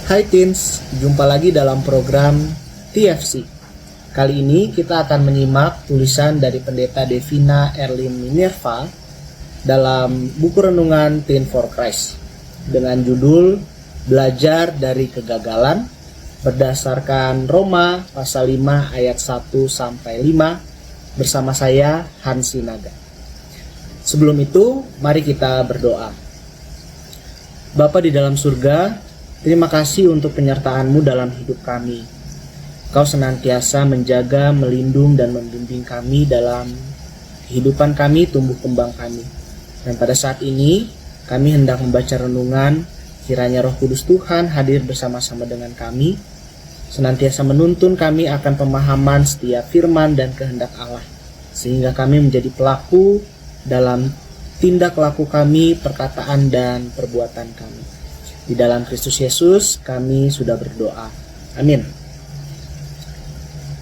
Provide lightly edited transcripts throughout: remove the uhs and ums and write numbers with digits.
Hai teens, jumpa lagi dalam program TFC. Kali ini kita akan menyimak tulisan dari Pendeta Devina Erlin Minerva dalam buku renungan Teen for Christ dengan judul Belajar dari Kegagalan berdasarkan Roma pasal 5 ayat 1-5 bersama saya Hansi Naga. Sebelum itu, mari kita berdoa. Bapa di dalam surga, terima kasih untuk penyertaan-Mu dalam hidup kami. Kau senantiasa menjaga, melindung, dan membimbing kami dalam kehidupan kami, tumbuh kembang kami. Dan pada saat ini, kami hendak membaca renungan, kiranya Roh Kudus Tuhan hadir bersama-sama dengan kami, senantiasa menuntun kami akan pemahaman setiap firman dan kehendak Allah, sehingga kami menjadi pelaku dalam tindak laku kami, perkataan, dan perbuatan kami. Di dalam Kristus Yesus kami sudah berdoa. Amin.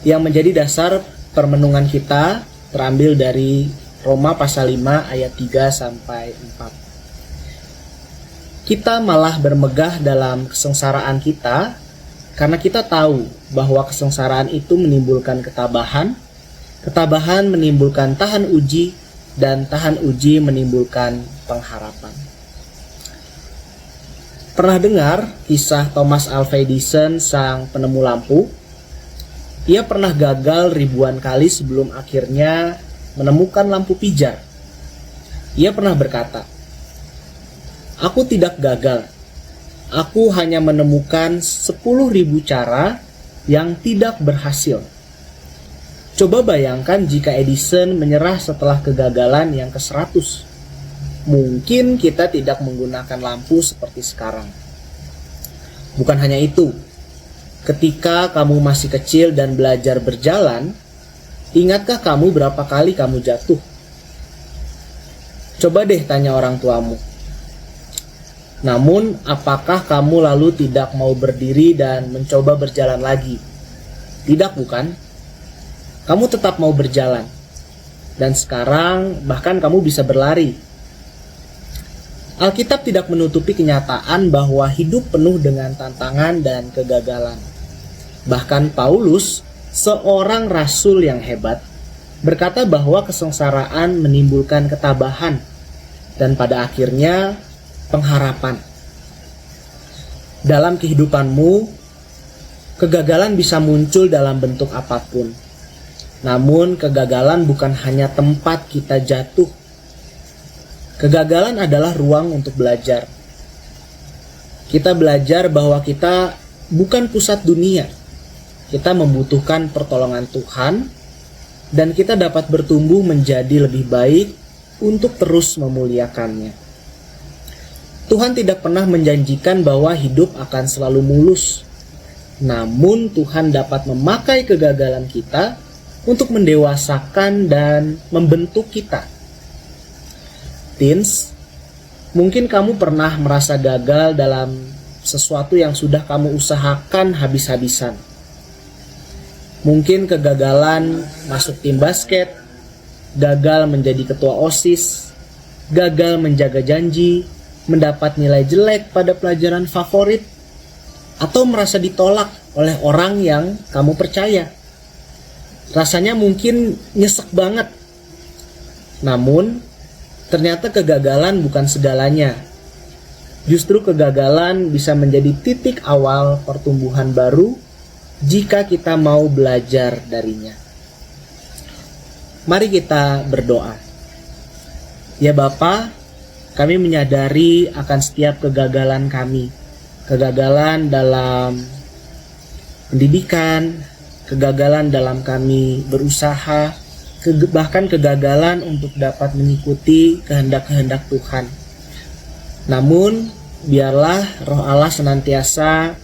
Yang menjadi dasar permenungan kita terambil dari Roma pasal 5 ayat 3-4. Kita malah bermegah dalam kesengsaraan kita karena kita tahu bahwa kesengsaraan itu menimbulkan ketabahan, ketabahan menimbulkan tahan uji, dan tahan uji menimbulkan pengharapan. Pernah dengar kisah Thomas Alva Edison, sang penemu lampu? Ia pernah gagal ribuan kali sebelum akhirnya menemukan lampu pijar. Ia pernah berkata, "Aku tidak gagal. Aku hanya menemukan 10.000 cara yang tidak berhasil." Coba bayangkan jika Edison menyerah setelah kegagalan yang ke-100. Mungkin kita tidak menggunakan lampu seperti sekarang. Bukan hanya itu, ketika kamu masih kecil dan belajar berjalan, ingatkah kamu berapa kali kamu jatuh? Coba deh tanya orang tuamu. Namun, apakah kamu lalu tidak mau berdiri dan mencoba berjalan lagi? Tidak, bukan? Kamu tetap mau berjalan. Dan sekarang bahkan kamu bisa berlari. Alkitab tidak menutupi kenyataan bahwa hidup penuh dengan tantangan dan kegagalan. Bahkan Paulus, seorang rasul yang hebat, berkata bahwa kesengsaraan menimbulkan ketabahan dan pada akhirnya pengharapan. Dalam kehidupanmu, kegagalan bisa muncul dalam bentuk apapun. Namun kegagalan bukan hanya tempat kita jatuh. Kegagalan adalah ruang untuk belajar. Kita belajar bahwa kita bukan pusat dunia. Kita membutuhkan pertolongan Tuhan, dan kita dapat bertumbuh menjadi lebih baik untuk terus memuliakannya. Tuhan tidak pernah menjanjikan bahwa hidup akan selalu mulus. Namun Tuhan dapat memakai kegagalan kita untuk mendewasakan dan membentuk kita. Teens, mungkin kamu pernah merasa gagal dalam sesuatu yang sudah kamu usahakan habis-habisan. Mungkin kegagalan masuk tim basket, gagal menjadi ketua OSIS, gagal menjaga janji, mendapat nilai jelek pada pelajaran favorit, atau merasa ditolak oleh orang yang kamu percaya. Rasanya mungkin nyesek banget. Namun, ternyata kegagalan bukan segalanya. Justru kegagalan bisa menjadi titik awal pertumbuhan baru jika kita mau belajar darinya. Mari kita berdoa. Ya Bapa, kami menyadari akan setiap kegagalan kami. Kegagalan dalam pendidikan, kegagalan dalam kami berusaha, bahkan kegagalan untuk dapat mengikuti kehendak-kehendak Tuhan. Namun, biarlah Roh Allah senantiasa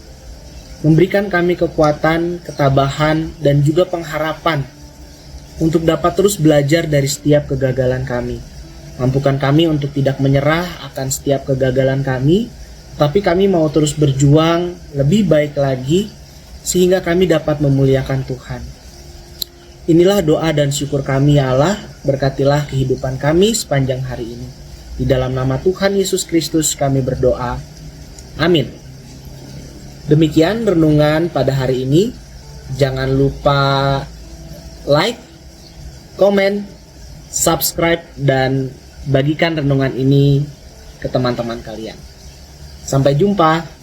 memberikan kami kekuatan, ketabahan, dan juga pengharapan untuk dapat terus belajar dari setiap kegagalan kami. Mampukan kami untuk tidak menyerah akan setiap kegagalan kami, tapi kami mau terus berjuang lebih baik lagi sehingga kami dapat memuliakan Tuhan. Inilah doa dan syukur kami ya Allah, berkatilah kehidupan kami sepanjang hari ini. Di dalam nama Tuhan Yesus Kristus kami berdoa. Amin. Demikian renungan pada hari ini. Jangan lupa like, komen, subscribe, dan bagikan renungan ini ke teman-teman kalian. Sampai jumpa.